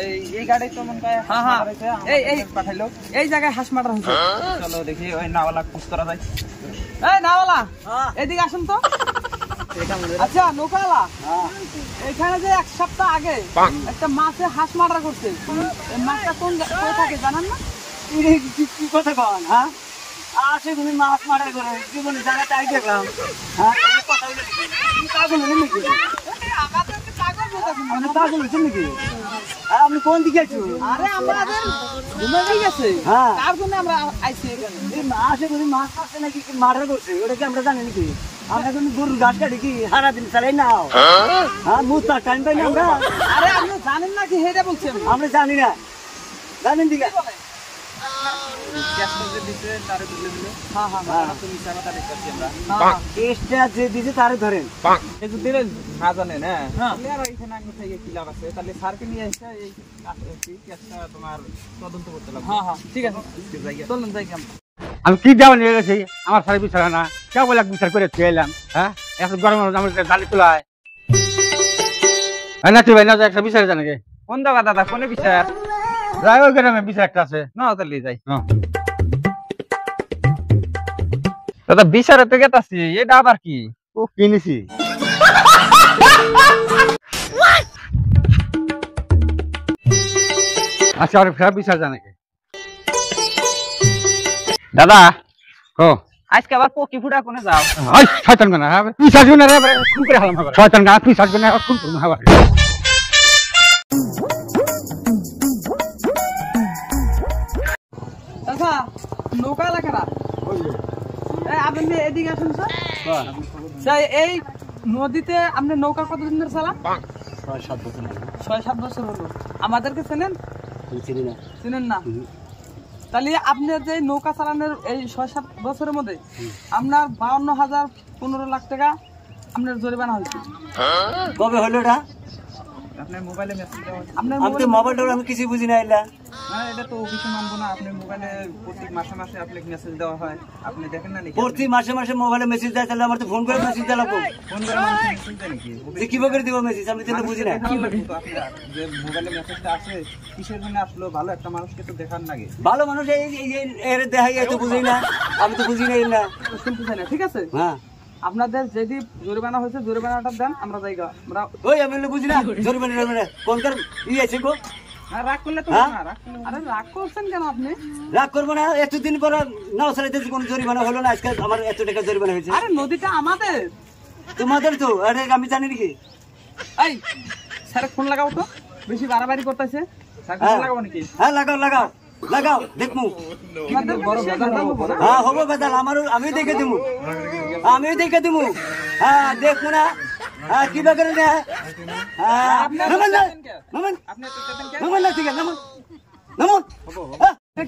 এই গাড়ি তো মন পায়। হ্যাঁ হ্যাঁ এই পাঠাইলো এই জায়গায় হাঁস মারা হয়েছে। চলো দেখি ওই নাওয়ালা খোঁজ করা যায়। এই নাওয়ালা এদিকে আসুন তো। আচ্ছা নৌকাওয়ালা, এখানে যে এক সপ্তাহ আগে একটা মাছে হাঁস মারা করছে, এই মাছটা কোন থাকে জানেন না? কি কথা কন? হ্যাঁ আসে তুমি মাছ মারা করে জীবনে জায়গা তাই দেখলাম। হ্যাঁ কথা হইলো পাগল হলেন নাকি? পাগল হয়েছেন নাকি? আপনি কোন দিকে আছেন? আরে আমাদের ঘুমে গেছে, তার জন্য আমরা আইছি এখানে। আসে করে মাছ মারছে নাকি মারা করছে ওটা কি আমরা জানি নাকি? আমরা কিন্তু গরুর ঘাস কাটি কি সারাদিন চালাই না। হ্যাঁ মুখ তার টাইম পাই না আমরা। আরে আপনি জানেন না কি হেডে বলছেন? আমরা জানি না, জানেন দিকে তারে ধরেন তোমার তদন্ত করতে লাগবে। ঠিক আছে চলুন যাই। আমি কি দেওয়া নিয়ে গেছি আমার সারা বিচার না কেউ বলে বিচার করে এলাম। হ্যাঁ এখন গরম জালি তোলায় না তুই ভাই না একটা বিচার জানে কোন জায়গা দাদা? কোনে বিচার? যাই ওই গ্রামে বিচার একটা আছে না তাহলে যাই। দাদা বিচারে তো গেতাছি, এটা আবার কি? ও কিনেছি আচ্ছা আর ফের বিচার জানে দাদা ও আজকে আবার পকি ফুটা কোনে যাও? ওই শয়তান গানা তুই সাজবি না রে খুন করে হালাম হবে শয়তান গানা তুই সাজবি না খুন করব হবে। দাদা নৌকা লাগারা আপনি এদিকে আসুন স্যার। এই নদীতে আপনি নৌকা কতদিন ধরে চালান? 6-7 বছর হলো। আমাদেরকে চেনেন? চিনেন না? তাহলে আপনার যে নৌকা চালানোর এই 6-7 বছরের মধ্যে আপনার 52,000-15 লাখ টাকা আপনার জরিমানা হয়েছে। কবে হলো এটা? আপনার মোবাইলে মেসেজ দেওয়া হয়েছে। আমি তো মোবাইলটা আমি কিছু বুঝি না এলা। মানে এটা তো অফিসে মানবো না। আপনার মোবাইলে প্রত্যেক মাসে মাসে আপনাকে মেসেজ দেওয়া হয়, আপনি দেখেন না নাকি? প্রতি মাসে মাসে মোবাইলে মেসেজ দেয়, তাহলে আমার তো ফোন করে মেসেজ দেওয়া লাগবে। ফোন করে মানুষ মেসেজ দেয় নাকি? যে কিভাবে দিব মেসেজ আমি তো বুঝি না। যে মোবাইলে মেসেজটা আছে কিসের জন্য আসলো? ভালো একটা মানুষকে তো দেখার লাগে। ভালো মানুষ এই এর দেখাই তো বুঝি না, আমি তো বুঝি না। শুনতে চাই না, ঠিক আছে? হ্যাঁ আপনাদের যেদি জরিমানা হয়েছে জরিমানাটা দেন, আমরা জায়গা আমরা ওই আমি বুঝি না। জরিমানা কোন কার আছে গো? রাগ করলে তো না। আরে রাগ করছেন কেন আপনি? রাগ করবো না, এতদিন পর নাও চালাইতে কোনো জরিমানা হলো না, আজকে আমার এত টাকা জরিমানা হয়েছে। আরে নদীটা আমাদের, তোমাদের তো। আরে আমি জানি নাকি? এই স্যার ফোন লাগাও তো, বেশি বাড়াবাড়ি করতেছে। স্যার ফোন লাগাবো নাকি? হ্যাঁ লাগাও লাগাও লাগাও দেখমু। হ্যাঁ হবো বেদাল আমারও, আমি দেখে দিমু, আমি দেখে দিমু। হ্যাঁ দেখবো না। হ্যাঁ কি ব্যাপারে না?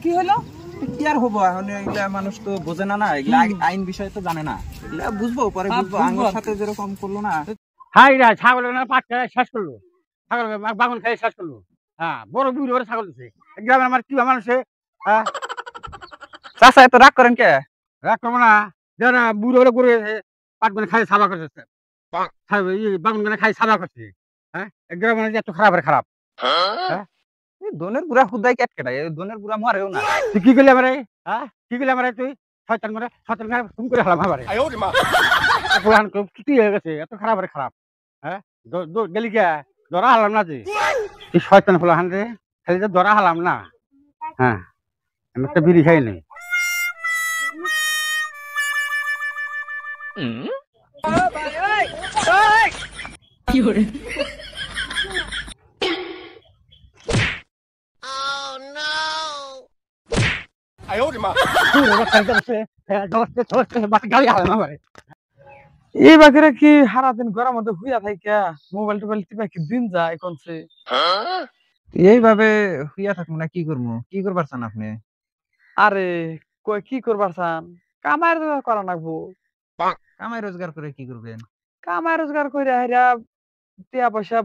কি হলো? কি আর হবো এখন? এগুলা মানুষ তো বোঝে না, না এগুলা আইন বিষয় তো জানে না। এগুলা বুঝবো পরে, বুঝবো। আমার সাথে যেরকম করলো না। হাই রা ছাগল না পাট খেয়ে শেষ করলো, ছাগল বাগুন খেয়ে শেষ করলো। হ্যাঁ বড় বুড়ি ওরা ছাগল দিচ্ছে গ্রামে আমার কি মানুষে। হ্যাঁ চাচা এত রাগ করেন কে? রাগ করবো না, যারা বুড়ো ওরা করে পাট গুনে খাই সাবা করছে, বাগুন গুনে খাই সাবা করছে। হ্যাঁ গ্রামে এত খারাপ খারাপ। হ্যাঁ দনের পুরা খুদাই কেট কেটাই, দনের পুরা মারেও না। তুই কি করলি আমারে? হ্যাঁ কি করলি আমারে? তুই শয়তান ফোন করে হারাম আমারে। পুরান ছুটি হয়ে গেছে, এত খারাপ খারাপ। হ্যাঁ গেলি কে? ধরা হালাম না যে তুই শয়তান ফলো হান রে, খালি যে ধরা হালাম না। হ্যাঁ আমি একটা বিড়ি খাই নি। কি করে? এই বাকিরা কি সারাদিন ঘরের মধ্যে হুইয়া থাইকা মোবাইল টোবাইল টিপা কি দিন যায় কোনছে? এইভাবে হুইয়া থাকবো না, কি করবো? কি করবার চান আপনি? আরে কই কি করবার চান? কামাই রোজগার করা লাগবো। কামাই রোজগার করে কি করবেন? কামাই রোজগার করে হাইরা টিয়া পয়সা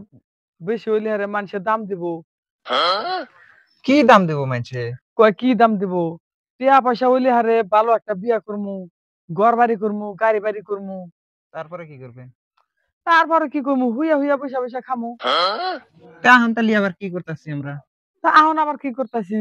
বেশি হইলে হারে মানুষের দাম দিব। কি দাম দিব মানুষে? কয় কি দাম দিব? টিয়া পয়সা হইলে হারে ভালো একটা বিয়া করমু, ঘর বাড়ি করমু, গাড়ি বাড়ি করমু। তারপরে কি করবেন? তারপরে কি করবো, হুইয়া হুইয়া পয়সা পয়সা খামু। তা এখন তাহলে আবার কি করতেছি আমরা? তা এখন আবার কি করতেছি?